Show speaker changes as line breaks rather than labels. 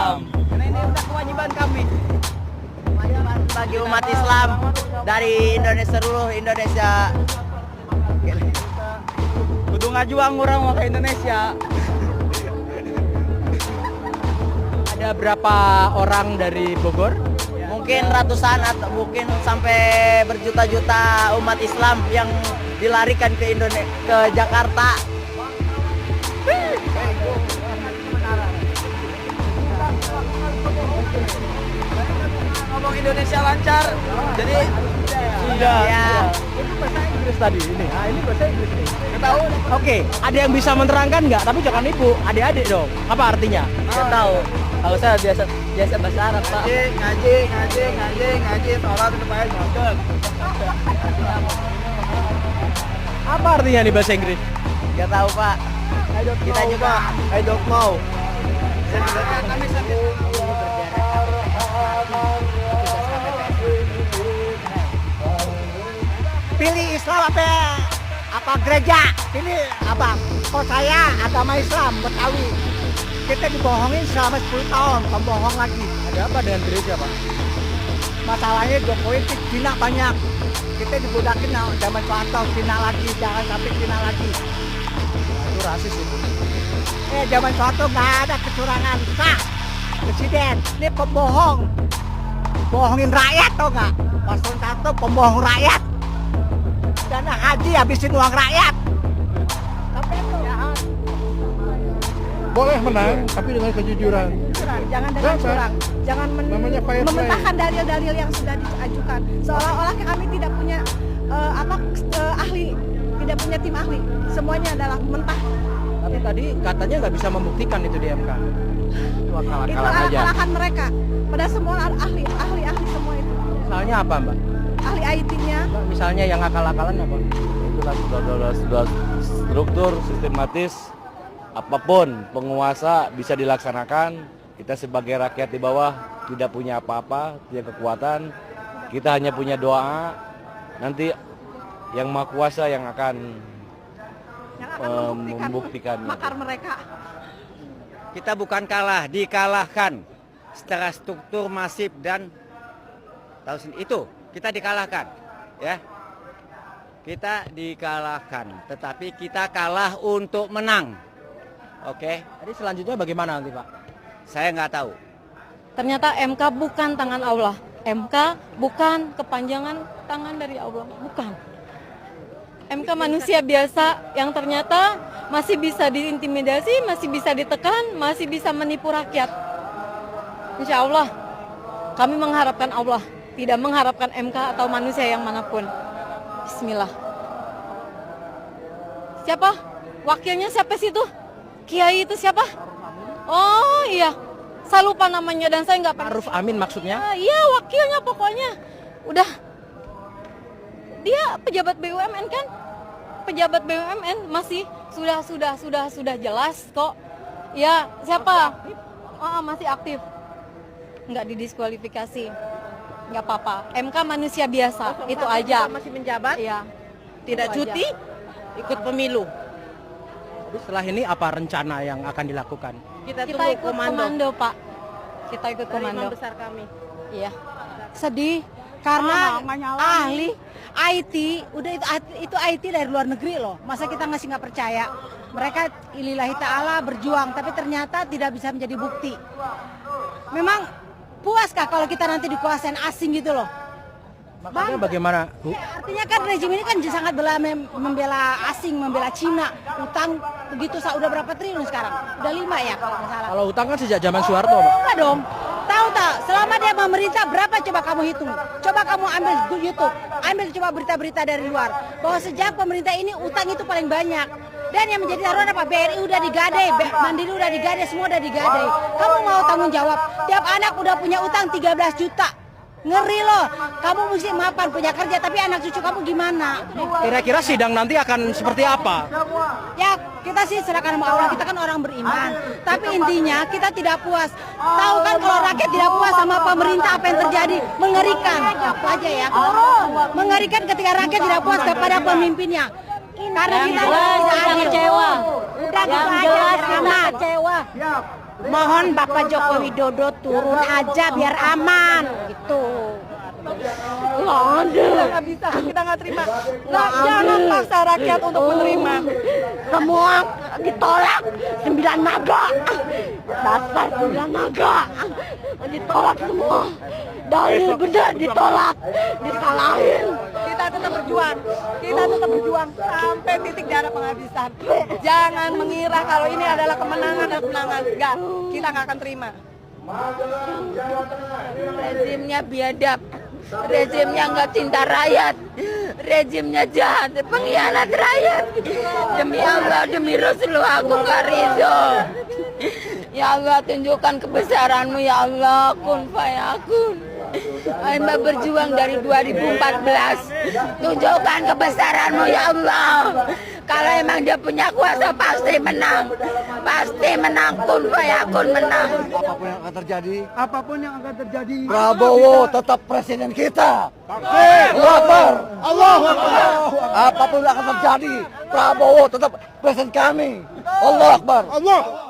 Islam.
Karena ini udah kewajiban kami.
Kewajiban bagi umat Islam dari Indonesia seluruh Indonesia.
Kudu ngajuang orang mau ke Indonesia.
Ada berapa orang dari Bogor?
Mungkin ratusan atau mungkin sampai berjuta-juta umat Islam yang dilarikan ke Indonesia, ke Jakarta.
Ngomong Indonesia lancar. Jadi
Sudah.
Ya.
Itu bahasa Inggris tadi ini. Nah, ini bahasa Inggris nih.
tahu.
Oke, ada yang bisa menerangkan nggak? Tapi jangan ibu, adik-adik dong. Apa artinya?
Saya tahu.
Kalau saya biasa bahasa Arab, Pak. Ngaji, sholat itu baik, bagus.
Apa artinya nih bahasa Inggris?
Gak tahu Pak. Kita juga.
I don't know.
Pilih Islam apa gereja, pilih apa? Kalau saya agama Islam Betawi, kita dibohongin selama 10 tahun, pembohong lagi.
Ada apa dengan gereja, Pak?
Masalahnya Jokowi itu Cina banyak, kita dibudakin zaman Soeharto, Cina lagi, jangan sampai Cina lagi.
Itu rasis itu.
Zaman Soeharto nggak ada kecurangan, sah presiden, ini pembohong, bohongin rakyat tau nggak? Paslon 1 pembohong rakyat. Dana haji habisin uang rakyat. Tapi itu jahat.
Boleh menang, tapi dengan kejujuran.
Jangan dengan
Kenapa?
curang, jangan
Namanya fair play.
membentangkan dalil-dalil yang sudah diajukan. Seolah-olah kami tidak punya ahli, tidak punya tim ahli. Semuanya adalah mentah.
Tapi tadi katanya nggak bisa membuktikan itu di MK. Itu
Itu
akal-akalan aja.
akal-akalan mereka. Padahal semua ahli semua itu.
Misalnya apa, Mbak?
Ahli IT-nya.
Mbak, misalnya yang akal-akalan apa?
Itulah sudah struktur sistematis, apapun penguasa bisa dilaksanakan. Kita sebagai rakyat di bawah tidak punya apa-apa, tidak kekuatan. Kita hanya punya doa. Nanti yang Maha Kuasa yang akan membuktikan
makar mereka.
Kita bukan kalah, dikalahkan secara struktur masif dan itu kita dikalahkan, ya. Kita dikalahkan, tetapi kita kalah untuk menang. Oke,
Jadi selanjutnya bagaimana nanti, Pak?
saya nggak tahu.
Ternyata MK bukan tangan Allah. MK bukan kepanjangan tangan dari Allah, bukan. MK manusia biasa yang ternyata masih bisa diintimidasi, masih bisa ditekan, masih bisa menipu rakyat. Insya Allah, kami mengharapkan Allah, tidak mengharapkan MK atau manusia yang manapun. Bismillah. Siapa? Wakilnya siapa sih itu? Kiai itu siapa? Oh iya, saya lupa namanya dan saya nggak pernah.
Ma'ruf Amin maksudnya?
Iya, wakilnya pokoknya. Udah. Dia pejabat BUMN kan? Pejabat BUMN masih sudah jelas kok. Ya, siapa? Masih aktif. Nggak didiskualifikasi. Nggak apa-apa. MK manusia biasa, itu aja.
Masih menjabat,
Iya.
tidak
Itu
cuti, ikut pemilu.
Jadi setelah ini apa rencana yang akan dilakukan?
Kita
Kita
tunggu
ikut komando, Pak. Kita ikut
dari
komando.
imam besar kami.
Iya.
Sedih karena ahli IT udah itu IT dari luar negeri loh. Masa kita nggak percaya? Mereka lillahi ta'ala berjuang tapi ternyata tidak bisa menjadi bukti. Memang puaskah kalau kita nanti dikuasain asing gitu loh?
Makanya bagaimana, Bu?
Artinya kan rezim ini kan sangat membela asing, membela Cina. Utang begitu udah berapa triliun sekarang? Udah 5 ya kalau nggak salah.
Kalau utang kan sejak zaman Soeharto, Pak.
Enggak dong. Tahu tak? Selama dia memerintah berapa coba kamu hitung? Coba kamu ambil YouTube, ambil coba berita-berita dari luar bahwa sejak pemerintah ini utang itu paling banyak. Dan yang menjadi taruhan apa? BRI udah digadai, Mandiri udah digadai, semua udah digadai. Kamu mau tanggung jawab? Tiap anak udah punya utang 13 juta. Ngeri loh, kamu mesti mapan punya kerja tapi anak cucu kamu gimana?
Kira-kira sidang nanti akan seperti apa?
Ya kita sih serahkan sama Allah, kita kan orang beriman. Tapi intinya kita tidak puas. Tahu kan kalau rakyat tidak puas sama pemerintah apa yang terjadi? Mengerikan, apa aja ya? Mengerikan ketika rakyat tidak puas kepada pemimpinnya. Karena kita tidak kecewa. Udah gitu aja, kecewa. Mohon Bapak Joko Widodo turun aja biar aman gitu.
Nggak bisa, kita nggak terima. Jangan paksa rakyat untuk menerima.
Semua ditolak, 9 naga. Dasar 9 naga. Ditolak semua. Dalil benar ditolak, disalahin.
Kita tetap berjuang. Kita tetap berjuang sampai titik darah penghabisan. Jangan mengira kalau ini adalah kemenangan dan kemenangan. Enggak, kita nggak akan terima.
Rezimnya biadab, rezimnya nggak cinta rakyat, rezimnya jahat, pengkhianat rakyat. Demi Allah, demi Rasulullah, aku nggak ridho. Ya Allah, tunjukkan kebesaran-Mu ya Allah, kun fayakun. Hamba berjuang dari 2014. Tunjukkan kebesaran-Mu ya Allah. Kalau emang dia punya kuasa pasti menang. Pasti menang, kun fayakun menang.
Apapun yang akan terjadi,
Prabowo tetap presiden kita. Allahu Akbar. Allahu Akbar. Apapun yang akan terjadi, Prabowo tetap presiden kami. Allahu Akbar.
Allah